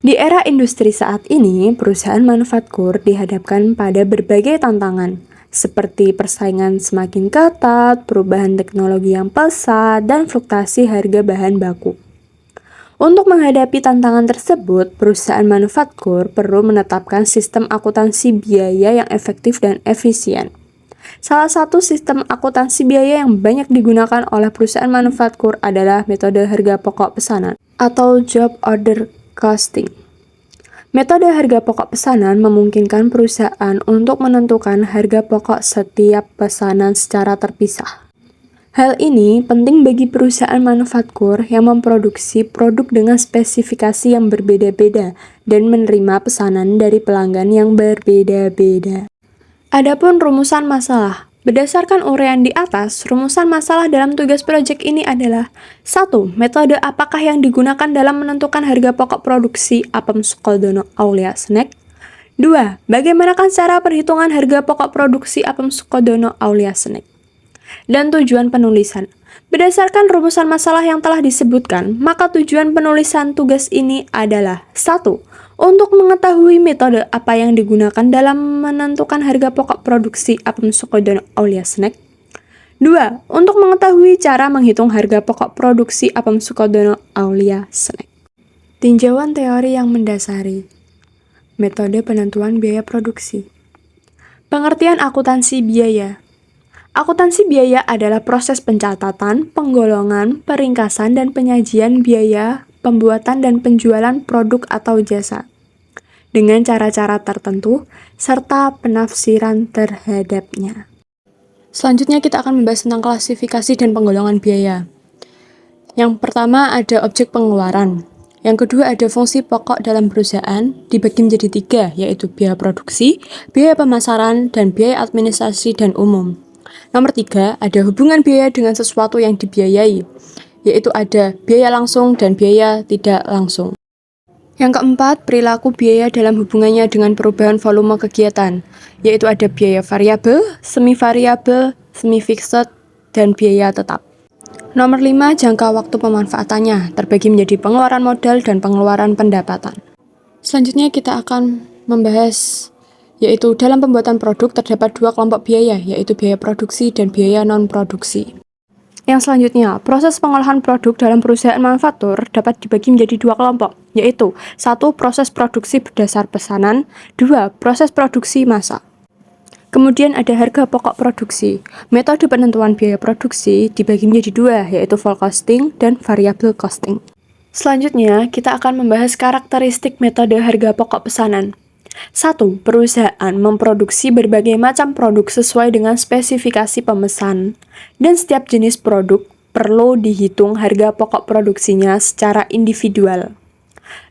Di era industri saat ini, perusahaan manufaktur dihadapkan pada berbagai tantangan, seperti persaingan semakin ketat, perubahan teknologi yang pesat, dan fluktuasi harga bahan baku. Untuk menghadapi tantangan tersebut, perusahaan manufaktur perlu menetapkan sistem akuntansi biaya yang efektif dan efisien. Salah satu sistem akuntansi biaya yang banyak digunakan oleh perusahaan manufaktur adalah metode harga pokok pesanan atau job order costing. Metode harga pokok pesanan memungkinkan perusahaan untuk menentukan harga pokok setiap pesanan secara terpisah. Hal ini penting bagi perusahaan manufaktur yang memproduksi produk dengan spesifikasi yang berbeda-beda dan menerima pesanan dari pelanggan yang berbeda-beda. Adapun rumusan masalah. Berdasarkan uraian di atas, rumusan masalah dalam tugas proyek ini adalah 1. Metode apakah yang digunakan dalam menentukan harga pokok produksi Apem Sukodono Aulia Snack? 2. Bagaimanakah cara perhitungan harga pokok produksi Apem Sukodono Aulia Snack? Dan tujuan penulisan. Berdasarkan rumusan masalah yang telah disebutkan, maka tujuan penulisan tugas ini adalah 1. Untuk mengetahui metode apa yang digunakan dalam menentukan harga pokok produksi Apem Sukodono Aulia Snack. 2. Untuk mengetahui cara menghitung harga pokok produksi Apem Sukodono Aulia Snack. Tinjauan teori yang mendasari metode penentuan biaya produksi. Pengertian akuntansi biaya. Akuntansi biaya adalah proses pencatatan, penggolongan, peringkasan, dan penyajian biaya pembuatan dan penjualan produk atau jasa dengan cara-cara tertentu serta penafsiran terhadapnya. Selanjutnya kita akan membahas tentang klasifikasi dan penggolongan biaya. Yang pertama ada objek pengeluaran. Yang kedua ada fungsi pokok dalam perusahaan, dibagi menjadi 3, yaitu biaya produksi, biaya pemasaran, dan biaya administrasi dan umum. Nomor 3, ada hubungan biaya dengan sesuatu yang dibiayai, yaitu ada biaya langsung dan biaya tidak langsung. Yang keempat, perilaku biaya dalam hubungannya dengan perubahan volume kegiatan, yaitu ada biaya variabel, semi-variabel, semi-fixed, dan biaya tetap. Nomor 5, jangka waktu pemanfaatannya, terbagi menjadi pengeluaran modal dan pengeluaran pendapatan. Selanjutnya kita akan membahas, yaitu dalam pembuatan produk terdapat 2 kelompok biaya, yaitu biaya produksi dan biaya non-produksi. Yang selanjutnya, proses pengolahan produk dalam perusahaan manufaktur dapat dibagi menjadi 2 kelompok, yaitu 1. Proses produksi berdasar pesanan, 2. Proses produksi massal. Kemudian ada harga pokok produksi. Metode penentuan biaya produksi dibagi menjadi 2, yaitu full costing dan variable costing. Selanjutnya, kita akan membahas karakteristik metode harga pokok pesanan. 1. Perusahaan memproduksi berbagai macam produk sesuai dengan spesifikasi pemesan, dan setiap jenis produk perlu dihitung harga pokok produksinya secara individual.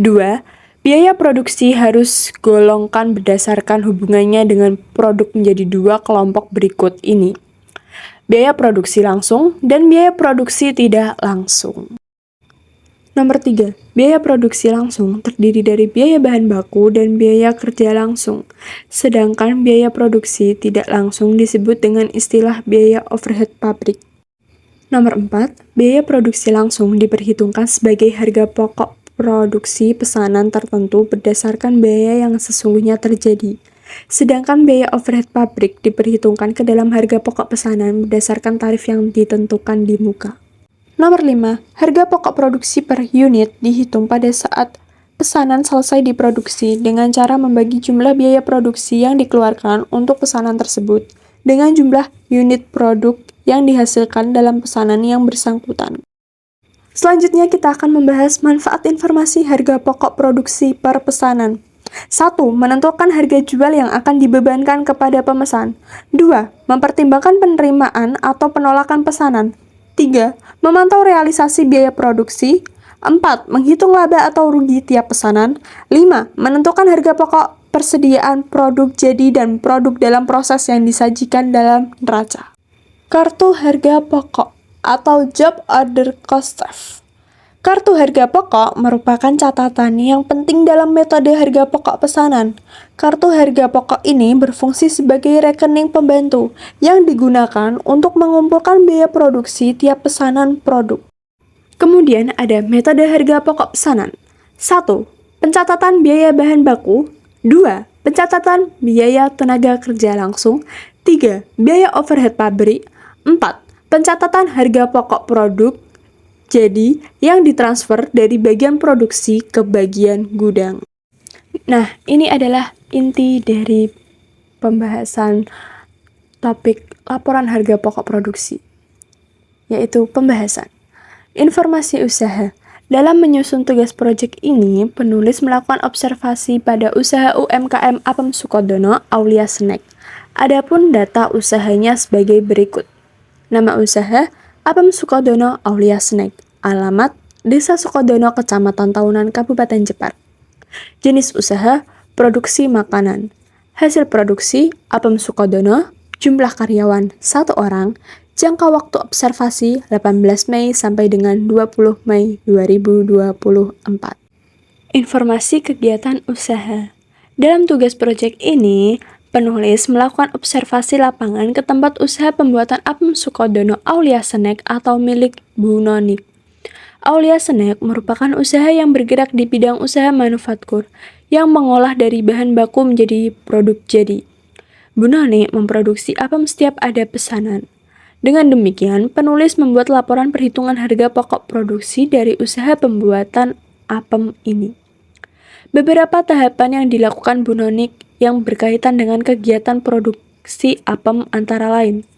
2. Biaya produksi harus golongkan berdasarkan hubungannya dengan produk menjadi 2 kelompok berikut ini. Biaya produksi langsung dan biaya produksi tidak langsung. Nomor 3, biaya produksi langsung terdiri dari biaya bahan baku dan biaya kerja langsung, sedangkan biaya produksi tidak langsung disebut dengan istilah biaya overhead pabrik. Nomor 4, biaya produksi langsung diperhitungkan sebagai harga pokok produksi pesanan tertentu berdasarkan biaya yang sesungguhnya terjadi, sedangkan biaya overhead pabrik diperhitungkan ke dalam harga pokok pesanan berdasarkan tarif yang ditentukan di muka. Nomor 5, harga pokok produksi per unit dihitung pada saat pesanan selesai diproduksi dengan cara membagi jumlah biaya produksi yang dikeluarkan untuk pesanan tersebut dengan jumlah unit produk yang dihasilkan dalam pesanan yang bersangkutan. Selanjutnya kita akan membahas manfaat informasi harga pokok produksi per pesanan. 1. Menentukan harga jual yang akan dibebankan kepada pemesan. 2. Mempertimbangkan penerimaan atau penolakan pesanan. 3. Memantau realisasi biaya produksi. 4. Menghitung laba atau rugi tiap pesanan. 5. Menentukan harga pokok persediaan produk jadi dan produk dalam proses yang disajikan dalam neraca. Kartu harga pokok atau job order cost. Kartu harga pokok merupakan catatan yang penting dalam metode harga pokok pesanan. Kartu harga pokok ini berfungsi sebagai rekening pembantu yang digunakan untuk mengumpulkan biaya produksi tiap pesanan produk. Kemudian ada metode harga pokok pesanan. 1. Pencatatan biaya bahan baku. 2. Pencatatan biaya tenaga kerja langsung. 3. Biaya overhead pabrik. 4. Pencatatan harga pokok produk jadi yang ditransfer dari bagian produksi ke bagian gudang. Nah, ini adalah inti dari pembahasan topik laporan harga pokok produksi, yaitu pembahasan informasi usaha. Dalam menyusun tugas proyek ini, penulis melakukan observasi pada usaha UMKM Apem Sukodono Aulia Snack. Adapun data usahanya sebagai berikut. Nama usaha Apem Sukodono Aulia Snack. Alamat Desa Sukodono, Kecamatan Taunan, Kabupaten Jepara. Jenis usaha produksi makanan. Hasil produksi Apem Sukodono. Jumlah karyawan 1 orang. Jangka waktu observasi 18 Mei sampai dengan 20 Mei 2024. Informasi kegiatan usaha. Dalam tugas proyek ini, penulis melakukan observasi lapangan ke tempat usaha pembuatan Apem Sukodono Aulia Snack atau milik Bu Nonik. Aulia Snack merupakan usaha yang bergerak di bidang usaha manufaktur yang mengolah dari bahan baku menjadi produk jadi. Bu Nonik memproduksi apem setiap ada pesanan. Dengan demikian, penulis membuat laporan perhitungan harga pokok produksi dari usaha pembuatan apem ini. Beberapa tahapan yang dilakukan Bu Nonik yang berkaitan dengan kegiatan produksi apem antara lain.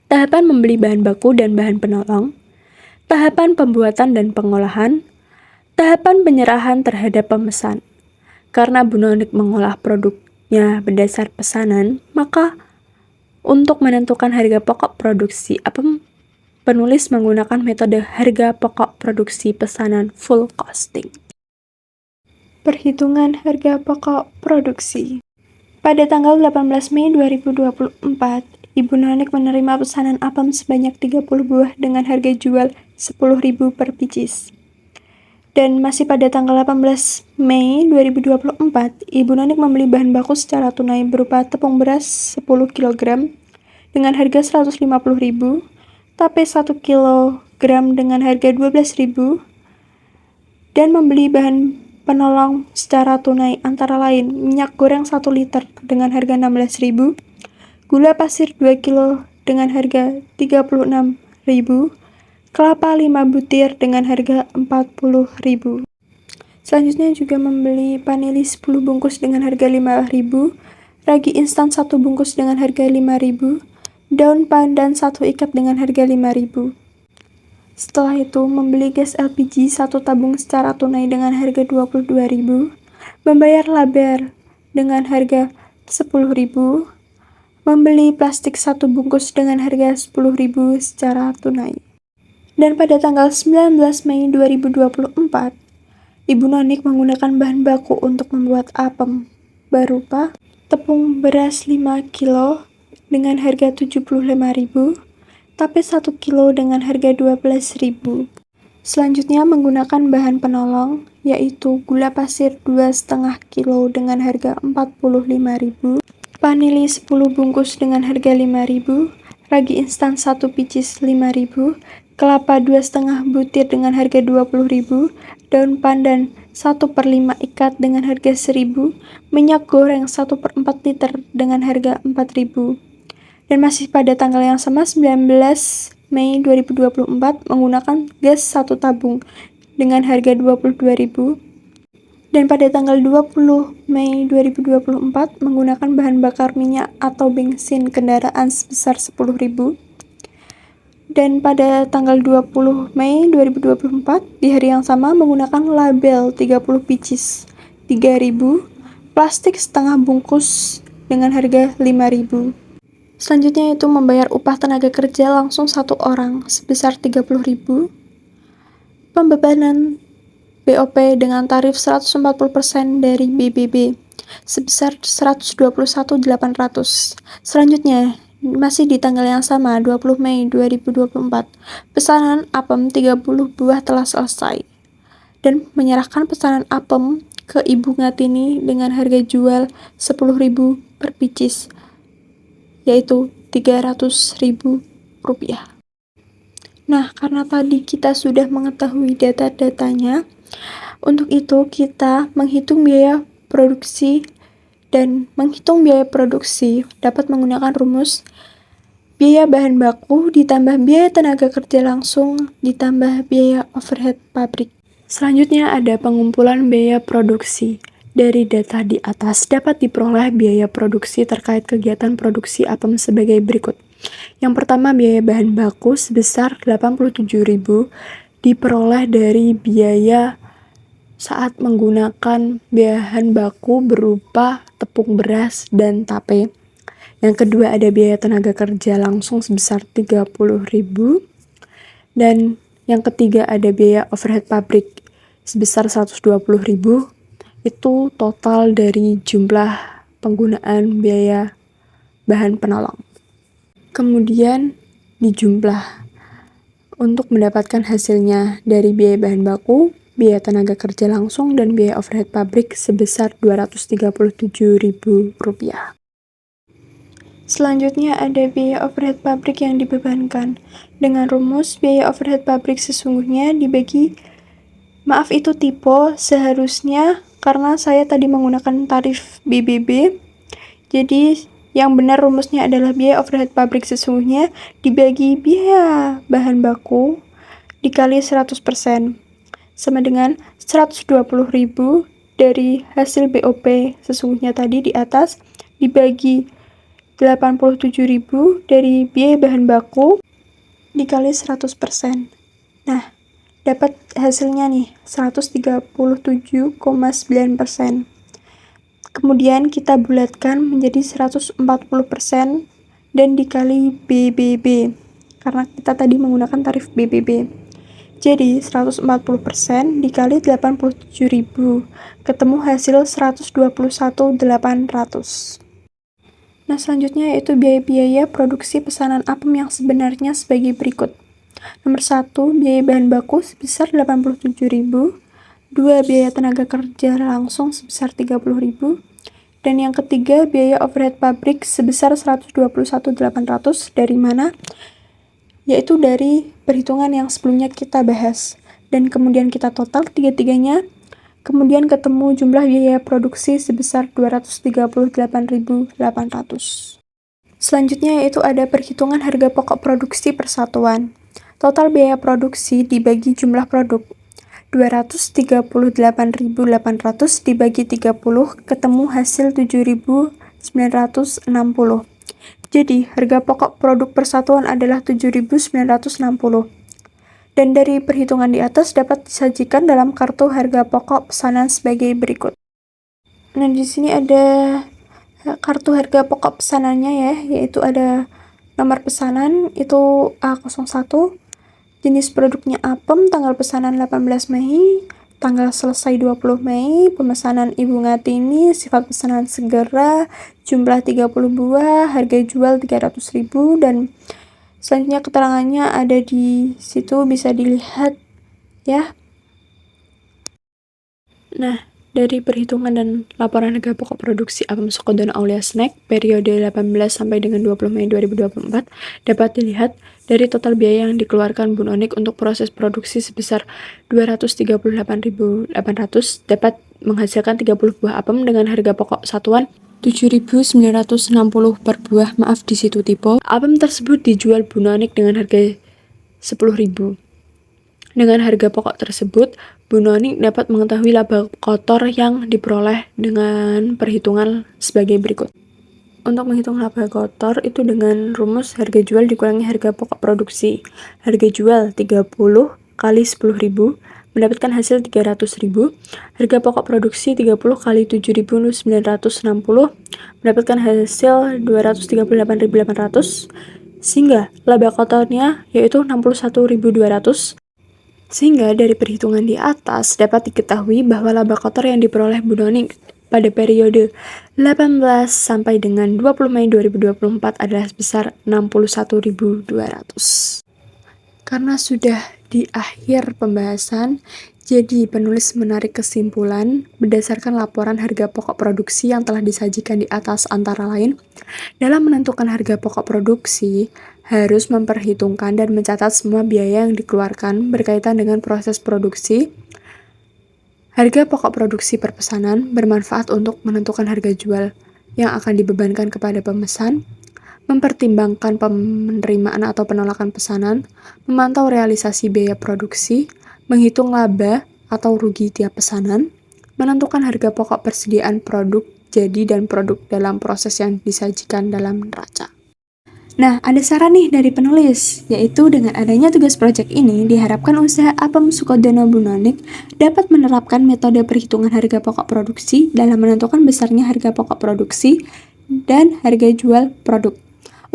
Tahapan membeli bahan baku dan bahan penolong, tahapan pembuatan dan pengolahan, tahapan penyerahan terhadap pemesan. Karena Bu Nonik mengolah produknya berdasar pesanan, maka untuk menentukan harga pokok produksi apem, penulis menggunakan metode harga pokok produksi pesanan full costing. Perhitungan harga pokok produksi. Pada tanggal 18 Mei 2024, Ibu Nonik menerima pesanan apem sebanyak 30 buah dengan harga jual 10.000 per pieces. Dan masih pada tanggal 18 Mei 2024, Ibu Nonik membeli bahan baku secara tunai berupa tepung beras 10 kg dengan harga 150.000, tape 1 kg dengan harga 12.000, dan membeli bahan penolong secara tunai antara lain minyak goreng 1 liter dengan harga 16.000, gula pasir 2 kg dengan harga 36.000, kelapa 5 butir dengan harga 40.000. Selanjutnya juga membeli vanili 10 bungkus dengan harga 5.000, ragi instan 1 bungkus dengan harga 5.000, daun pandan 1 ikat dengan harga 5.000. Setelah itu, membeli gas LPG 1 tabung secara tunai dengan harga 22.000, membayar laber dengan harga 10.000, membeli plastik 1 bungkus dengan harga 10.000 secara tunai. Dan pada tanggal 19 Mei 2024, Ibu Nonik menggunakan bahan baku untuk membuat apem berupa tepung beras 5 kg dengan harga 75.000, tape 1 kg dengan harga 12.000. Selanjutnya menggunakan bahan penolong, yaitu gula pasir 2,5 kg dengan harga 45.000, vanili 10 bungkus dengan harga 5.000, ragi instan 1 pieces 5.000, kelapa 2,5 butir dengan harga 20.000, daun pandan 1/5 ikat dengan harga 1.000, minyak goreng 1/4 liter dengan harga 4.000. Dan masih pada tanggal yang sama, 19 Mei 2024, menggunakan gas 1 tabung dengan harga 22.000. Dan pada tanggal 20 Mei 2024, menggunakan bahan bakar minyak atau bensin kendaraan sebesar 10.000. Dan pada tanggal 20 Mei 2024, di hari yang sama, menggunakan label 30 pieces 3.000, plastik setengah bungkus dengan harga 5.000. Selanjutnya itu membayar upah tenaga kerja langsung 1 orang sebesar 30.000, pembebanan BOP dengan tarif 140% dari BBB sebesar 121.800. Selanjutnya, masih di tanggal yang sama, 20 Mei 2024, pesanan apem 30 buah telah selesai dan menyerahkan pesanan apem ke Ibu Ngatini dengan harga jual 10.000 per pieces, yaitu 300.000 rupiah. Nah, karena tadi kita sudah mengetahui data-datanya, Untuk itu, kita menghitung biaya produksi dapat menggunakan rumus biaya bahan baku ditambah biaya tenaga kerja langsung ditambah biaya overhead pabrik. Selanjutnya ada pengumpulan biaya produksi. Dari data di atas dapat diperoleh biaya produksi terkait kegiatan produksi apem sebagai berikut. Yang pertama, biaya bahan baku sebesar 87.000 diperoleh dari biaya saat menggunakan bahan baku berupa tepung beras dan tape. Yang kedua, ada biaya tenaga kerja langsung sebesar 30.000. Dan yang ketiga, ada biaya overhead pabrik sebesar 120.000. Itu total dari jumlah penggunaan biaya bahan penolong. Kemudian dijumlah untuk mendapatkan hasilnya dari biaya bahan baku, biaya tenaga kerja langsung, dan biaya overhead pabrik sebesar Rp237.000. Selanjutnya ada biaya overhead pabrik yang dibebankan. Dengan rumus biaya overhead pabrik sesungguhnya dibagi, itu tipe seharusnya karena saya tadi menggunakan tarif BBB, jadi yang benar rumusnya adalah biaya overhead pabrik sesungguhnya dibagi biaya bahan baku dikali 100% sama dengan 120.000 dari hasil BOP sesungguhnya tadi di atas dibagi 87.000 dari biaya bahan baku dikali 100%. Nah, dapat hasilnya nih 137,9%. Kemudian kita bulatkan menjadi 140% dan dikali BBB karena kita tadi menggunakan tarif BBB. Jadi 140% dikali 87.000 ketemu hasil 121.800. Nah, selanjutnya yaitu biaya-biaya produksi pesanan apem yang sebenarnya sebagai berikut. Nomor 1, biaya bahan baku sebesar 87.000, 2, biaya tenaga kerja langsung sebesar 30.000, dan yang ketiga, biaya overhead pabrik sebesar 121.800 dari mana? Yaitu dari perhitungan yang sebelumnya kita bahas. Dan kemudian kita total tiga-tiganya, kemudian ketemu jumlah biaya produksi sebesar 238.800. Selanjutnya yaitu ada perhitungan harga pokok produksi persatuan. Total biaya produksi dibagi jumlah produk. 238.800 dibagi 30 ketemu hasil 7.960. Jadi, harga pokok produk persatuan adalah 7.960. Dan dari perhitungan di atas dapat disajikan dalam kartu harga pokok pesanan sebagai berikut. Nah, di sini ada kartu harga pokok pesanannya ya, yaitu ada nomor pesanan itu A01, jenis produknya apem, tanggal pesanan 18 Mei, tanggal selesai 20 Mei, pemesanan Ibu Ngatini, sifat pesanan segera, jumlah 30 buah, harga jual 300.000, dan selanjutnya keterangannya ada di situ bisa dilihat ya. Nah, dari perhitungan dan laporan harga pokok produksi apem Sukodono Aulia Snack periode 18 sampai dengan 20 Mei 2024 dapat dilihat dari total biaya yang dikeluarkan Bu Nonik untuk proses produksi sebesar 238.800 dapat menghasilkan 30 buah apem dengan harga pokok satuan 7.960 per buah. Di situ tipe. Apem tersebut dijual Bu Nonik dengan harga 10.000. Dengan harga pokok tersebut, Bu Nonik dapat mengetahui laba kotor yang diperoleh dengan perhitungan sebagai berikut. Untuk menghitung laba kotor itu dengan rumus harga jual dikurangi harga pokok produksi. Harga jual 30 kali 10.000 mendapatkan hasil 300.000. Harga pokok produksi 30 kali 7.960 mendapatkan hasil 238.800 sehingga laba kotornya yaitu 61.200. Sehingga dari perhitungan di atas dapat diketahui bahwa laba kotor yang diperoleh Bu Nonik pada periode 18 sampai dengan 20 Mei 2024 adalah sebesar 61.200. Karena sudah di akhir pembahasan, jadi penulis menarik kesimpulan berdasarkan laporan harga pokok produksi yang telah disajikan di atas antara lain, dalam menentukan harga pokok produksi, harus memperhitungkan dan mencatat semua biaya yang dikeluarkan berkaitan dengan proses produksi, Harga pokok produksi perpesanan bermanfaat untuk menentukan harga jual yang akan dibebankan kepada pemesan, mempertimbangkan penerimaan atau penolakan pesanan, memantau realisasi biaya produksi, menghitung laba atau rugi tiap pesanan, menentukan harga pokok persediaan produk jadi dan produk dalam proses yang disajikan dalam neraca. Nah, ada saran nih dari penulis, yaitu dengan adanya tugas proyek ini, diharapkan usaha Apem Sukodono Bunonik dapat menerapkan metode perhitungan harga pokok produksi dalam menentukan besarnya harga pokok produksi dan harga jual produk.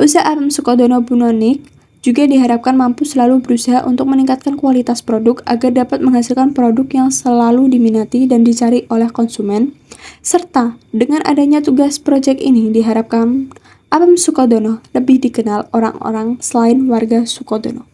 Usaha Apem Sukodono Bunonik juga diharapkan mampu selalu berusaha untuk meningkatkan kualitas produk agar dapat menghasilkan produk yang selalu diminati dan dicari oleh konsumen, serta dengan adanya tugas proyek ini diharapkan Apem Sukodono lebih dikenal orang-orang selain warga Sukodono.